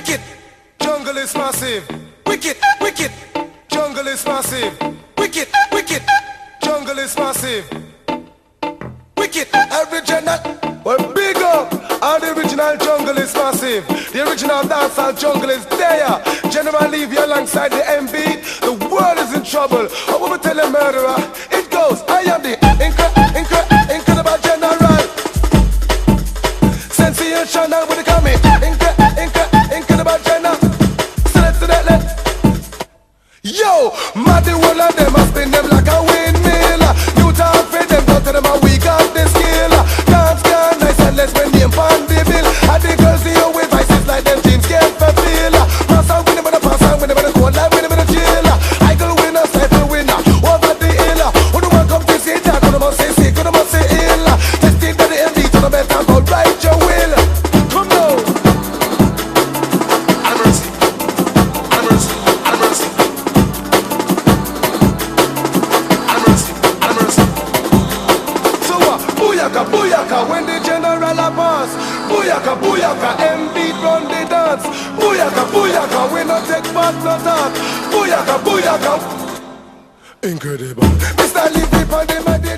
wicked. Jungle is massive. Wicked, wicked. Jungle is massive. Wicked, wicked. Jungle is massive. Wicked, original. Well, big up. All the original jungle is massive. The original dancehall jungle is there. General leave you alongside the MB. The world is in trouble. I will tell a murderer. It goes. I am the incredible general. Sensational with the coming. Incredible general. Select to that left. Yo, mad the whole of them. I spin them like a windmill. You talk for them, don't tell them how we got the skill. Dance can nice and let's spend them on the bill. And the girls see you with vices like them jeans can't fulfill. Pass on with them and pass on with them and cold like with them and chill. I go winner, cycle winner, over the hill. Who the one come to see that? Gonna must say sick, gonna must say ill. Testing that the MD to the best and go right your will. Come on. I'm mercy, I'm mercy, I'm mercy. Booyaka, booyaka, when the general a pass. Booyaka, booyaka, MB run the dance. Booyaka, booyaka, we no take part, no talk. Booyaka, booyaka. Incredible. Mr. Lee, people, they might be